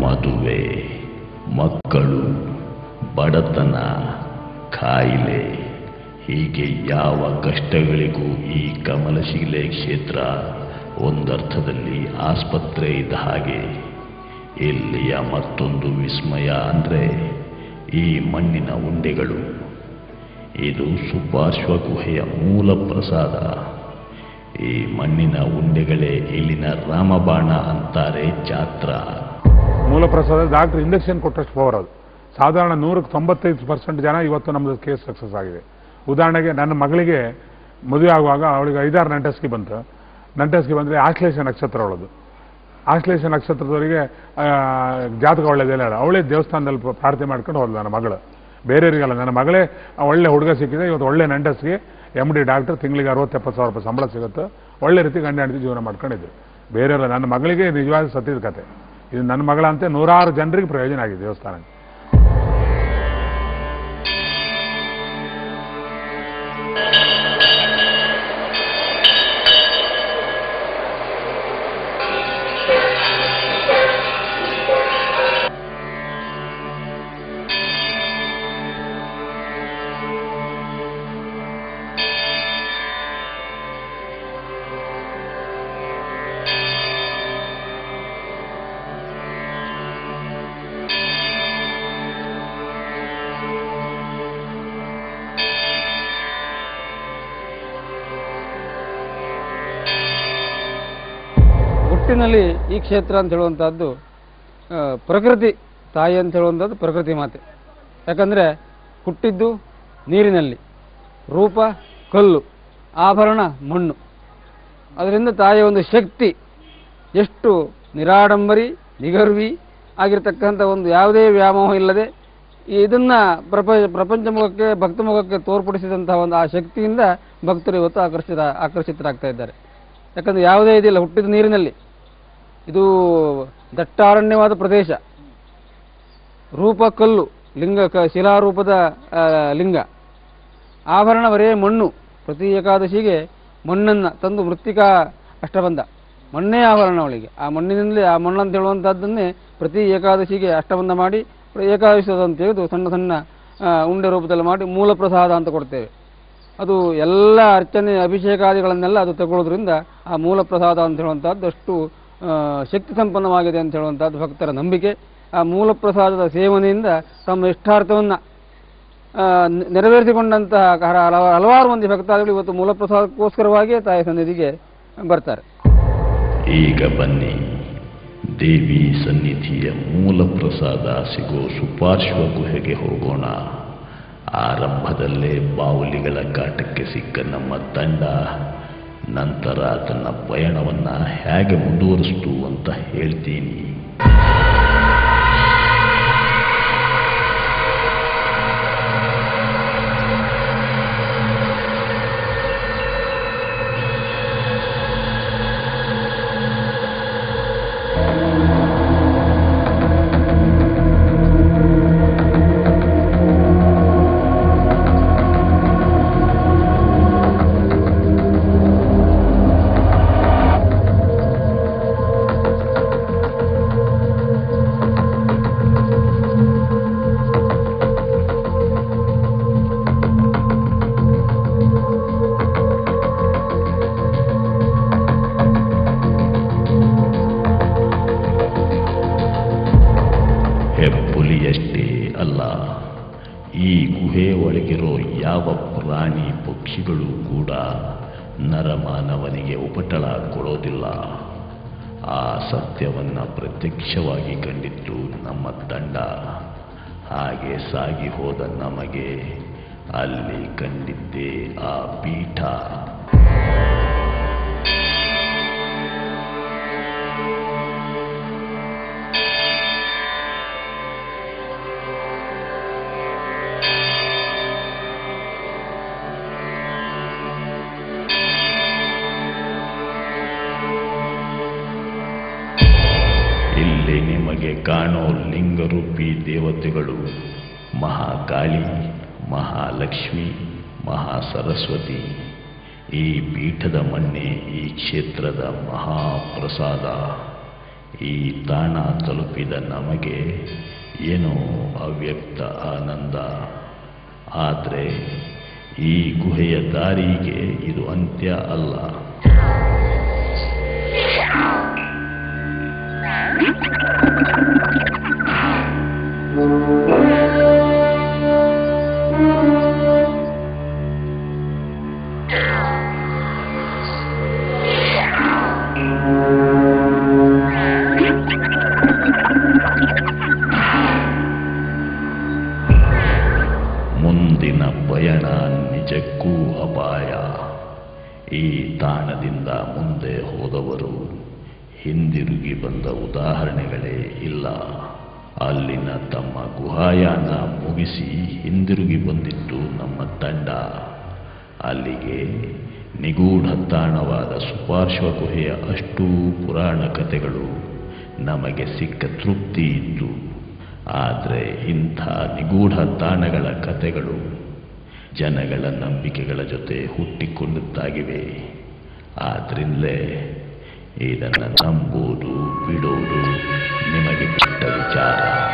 ಮದುವೆ, ಮಕ್ಕಳು, ಬಡತನ, ಕಾಯಿಲೆ ಹೀಗೆ ಯಾವ ಕಷ್ಟಗಳಿಗೂ ಈ ಕಮಲಶಿಲೆ ಕ್ಷೇತ್ರ ಒಂದರ್ಥದಲ್ಲಿ ಆಸ್ಪತ್ರೆ ಇದ್ದ ಹಾಗೆ. ಇಲ್ಲಿಯ ಮತ್ತೊಂದು ವಿಸ್ಮಯ ಅಂದರೆ ಈ ಮಣ್ಣಿನ ಉಂಡೆಗಳು. ಇದು ಸುಪಾರ್ಶ್ವ ಗುಹೆಯ ಮೂಲ ಪ್ರಸಾದ. ಈ ಮಣ್ಣಿನ ಉಂಡೆಗಳೇ ಇಲ್ಲಿನ ರಾಮಬಾಣ ಅಂತಾರೆ ಛಾತ್ರ. ಮೂಲ ಪ್ರಸಾದ ಡಾಕ್ಟರ್ ಇಂಜೆಕ್ಷನ್ ಕೊಟ್ಟಷ್ಟು ಪವರ್ ಅದು. ಸಾಧಾರಣ 195% ಜನ ಇವತ್ತು ನಮ್ಮದು ಕೇಸ್ ಸಕ್ಸಸ್ ಆಗಿದೆ. ಉದಾಹರಣೆಗೆ ನನ್ನ ಮಗಳಿಗೆ ಮದುವೆ ಆಗುವಾಗ ಅವಳಿಗೆ 5-6 ನಂಟಸ್ಗೆ ಬಂತು. ನಂಟಸ್ಗೆ ಬಂದರೆ ಆಶ್ಲೇಷ ನಕ್ಷತ್ರ ಅವಳದು. ಆಶ್ಲೇಷ ನಕ್ಷತ್ರದವರಿಗೆ ಜಾತಕ ಒಳ್ಳೆಯದಿಲ್ಲ. ಅವಳೇ ದೇವಸ್ಥಾನದಲ್ಲಿ ಪ್ರಾರ್ಥನೆ ಮಾಡ್ಕೊಂಡು ಹೋದ್ಲು ನನ್ನ ಮಗಳು. ಬೇರೆಯವರಿಗೆಲ್ಲ ನನ್ನ ಮಗಳೇ ಒಳ್ಳೆ ಹುಡುಗ ಸಿಕ್ಕಿದೆ. ಇವತ್ತು ಒಳ್ಳೆ ನಂಟಸ್ಗೆ MD ಡಾಕ್ಟರ್, ತಿಂಗಳಿಗೆ 60-70 ಸಾವಿರ ರೂಪಾಯಿ ಸಂಬಳ ಸಿಗುತ್ತೆ. ಒಳ್ಳೆ ರೀತಿ ಗಂಡ ಹೆಂಡತಿ ಜೀವನ ಮಾಡ್ಕೊಂಡಿದ್ರು. ಬೇರೆಯವರ ನನ್ನ ಮಗಳಿಗೆ ನಿಜವಾದ ಸತ್ಯದ ಕತೆ ಇದು. ನನ್ನ ಮಗಳಂತೆ 106 ಜನರಿಗೆ ಪ್ರಯೋಜನ ಆಗಿದೆ ದೇವಸ್ಥಾನಕ್ಕೆ. ಒಟ್ಟಿನಲ್ಲಿ ಈ ಕ್ಷೇತ್ರ ಅಂತ ಹೇಳುವಂಥದ್ದು ಪ್ರಕೃತಿ ತಾಯಿ ಅಂತ ಹೇಳುವಂಥದ್ದು ಪ್ರಕೃತಿ ಮಾತೆ. ಯಾಕಂದರೆ ಹುಟ್ಟಿದ್ದು ನೀರಿನಲ್ಲಿ, ರೂಪ ಕಲ್ಲು, ಆಭರಣ ಮಣ್ಣು. ಅದರಿಂದ ತಾಯಿಯ ಒಂದು ಶಕ್ತಿ ಎಷ್ಟು ನಿರಾಡಂಬರಿ, ನಿಗರ್ವಿ ಆಗಿರ್ತಕ್ಕಂಥ ಒಂದು ಯಾವುದೇ ವ್ಯಾಮೋಹ ಇಲ್ಲದೆ ಇದನ್ನು ಪ್ರಪಂಚ ಮುಖಕ್ಕೆ, ಭಕ್ತ ಮುಖಕ್ಕೆ ತೋರ್ಪಡಿಸಿದಂತಹ ಒಂದು ಆ ಶಕ್ತಿಯಿಂದ ಭಕ್ತರು ಇವತ್ತು ಆಕರ್ಷಿತರಾಗ್ತಾ ಇದ್ದಾರೆ. ಯಾಕಂದರೆ ಯಾವುದೇ ಇದಿಲ್ಲ, ಹುಟ್ಟಿದ ನೀರಿನಲ್ಲಿ. ಇದು ದಟ್ಟಾರಣ್ಯವಾದ ಪ್ರದೇಶ. ರೂಪ ಕಲ್ಲು, ಲಿಂಗ ಶಿಲಾರೂಪದ ಲಿಂಗ, ಆಭರಣ ಬರೇ ಮಣ್ಣು. ಪ್ರತಿ ಏಕಾದಶಿಗೆ ಮಣ್ಣನ್ನು ತಂದು ಮೃತ್ತಿಕಾ ಅಷ್ಟಬಂಧ, ಮಣ್ಣೇ ಆಭರಣ ಅವಳಿಗೆ. ಆ ಮಣ್ಣಿನಿಂದಲೇ, ಆ ಮಣ್ಣು ಅಂತ ಹೇಳುವಂಥದ್ದನ್ನೇ ಪ್ರತಿ ಏಕಾದಶಿಗೆ ಅಷ್ಟಬಂಧ ಮಾಡಿ ಏಕಾದಶಿ ಅಂತ ತೆಗೆದು ಸಣ್ಣ ಸಣ್ಣ ಉಂಡೆ ರೂಪದಲ್ಲಿ ಮಾಡಿ ಮೂಲ ಪ್ರಸಾದ ಅಂತ ಕೊಡ್ತೇವೆ. ಅದು ಎಲ್ಲ ಅರ್ಚನೆ ಅಭಿಷೇಕಾದಿಗಳನ್ನೆಲ್ಲ ಅದು ತಗೊಳ್ಳೋದ್ರಿಂದ ಆ ಮೂಲ ಪ್ರಸಾದ ಅಂತ ಹೇಳುವಂಥದ್ದು ಅಷ್ಟು ಶಕ್ತಿ ಸಂಪನ್ನವಾಗಿದೆ ಅಂತ ಹೇಳುವಂಥದ್ದು ಭಕ್ತರ ನಂಬಿಕೆ. ಆ ಮೂಲ ಪ್ರಸಾದದ ಸೇವನೆಯಿಂದ ತಮ್ಮ ಇಷ್ಟಾರ್ಥವನ್ನು ನೆರವೇರಿಸಿಕೊಂಡಂತಹ ಹಲವಾರು ಮಂದಿ ಭಕ್ತಾದಿಗಳು ಇವತ್ತು ಮೂಲ ಪ್ರಸಾದಕ್ಕೋಸ್ಕರವಾಗಿಯೇ ತಾಯಿ ಸನ್ನಿಧಿಗೆ ಬರ್ತಾರೆ. ಈಗ ಬನ್ನಿ, ದೇವಿ ಸನ್ನಿಧಿಯ ಮೂಲ ಪ್ರಸಾದ ಸಿಗೋ ಸುಪಾರ್ಶ್ವ ಗುಹೆಗೆ ಹೋಗೋಣ. ಆರಂಭದಲ್ಲೇ ಬಾವುಲಿಗಳ ಕಾಟಕ್ಕೆ ಸಿಕ್ಕ ನಮ್ಮ ತಂಡ ನಂತರ ತನ್ನ ಪಯಣವನ್ನು ಹೇಗೆ ಮುಂದುವರಿಸ್ತು ಅಂತ ಹೇಳ್ತೀನಿ. ಹೆಬ್ಬುಲಿಯಷ್ಟೇ ಅಲ್ಲ, ಈ ಗುಹೆ ಒಳಗಿರೋ ಯಾವ ಪ್ರಾಣಿ ಪಕ್ಷಿಗಳು ಕೂಡ ನರಮಾನವನಿಗೆ ಉಪಟಳ ಕೊಡೋದಿಲ್ಲ. ಆ ಸತ್ಯವನ್ನು ಪ್ರತ್ಯಕ್ಷವಾಗಿ ಕಂಡಿತ್ತು ನಮ್ಮ ತಂಡ. ಹಾಗೆ ಸಾಗಿ ಹೋದ ನಮಗೆ ಅಲ್ಲಿ ಕಂಡಿದ್ದೇ ಆ ಪೀಠ. ಇಲ್ಲಿ ನಿಮಗೆ ಕಾಣೋ ಲಿಂಗರೂಪಿ ದೇವತೆಗಳು ಮಹಾಕಾಳಿ, ಮಹಾಲಕ್ಷ್ಮಿ, ಮಹಾಸರಸ್ವತಿ. ಈ ಪೀಠದ ಮಣ್ಣೆ ಈ ಕ್ಷೇತ್ರದ ಮಹಾಪ್ರಸಾದ. ಈ ತಾಣ ತಲುಪಿದ ನಮಗೆ ಏನೋ ಅವ್ಯಕ್ತ ಆನಂದ. ಆದರೆ ಈ ಗುಹೆಯ ದಾರಿಗೆ ಇದು ಅಂತ್ಯ ಅಲ್ಲ. ಮುಂದಿನ ಪಯಣ ನಿಜಕ್ಕೂ ಅಪಾಯ. ಈ ತಾಣದಿಂದ ಮುಂದೆ ಹೋದವರು ಹಿಂದಿರುಗಿ ಬಂದ ಉದಾಹರಣೆಗಳೇ ಇಲ್ಲ. ಅಲ್ಲಿನ ತಮ್ಮ ಗುಹಾಯಾನ ಮುಗಿಸಿ ಹಿಂದಿರುಗಿ ಬಂದಿತ್ತು ನಮ್ಮ ತಂಡ. ಅಲ್ಲಿಗೆ ನಿಗೂಢ ತಾಣವಾದ ಸುಪಾರ್ಶ್ವ ಗುಹೆಯ ಅಷ್ಟೂ ಪುರಾಣ ಕಥೆಗಳು ನಮಗೆ ಸಿಕ್ಕ ತೃಪ್ತಿ ಇತ್ತು. ಆದರೆ ಇಂಥ ನಿಗೂಢ ತಾಣಗಳ ಕಥೆಗಳು ಜನಗಳ ನಂಬಿಕೆಗಳ ಜೊತೆ ಹುಟ್ಟಿಕೊಂಡದ್ದಾಗಿವೆ. ಆದ್ರಿಂದಲೇ ಇದನ್ನು ನಂಬುವುದು ಬಿಡೋದು ನಿಮಗೆ ಬಿಟ್ಟ ವಿಚಾರ.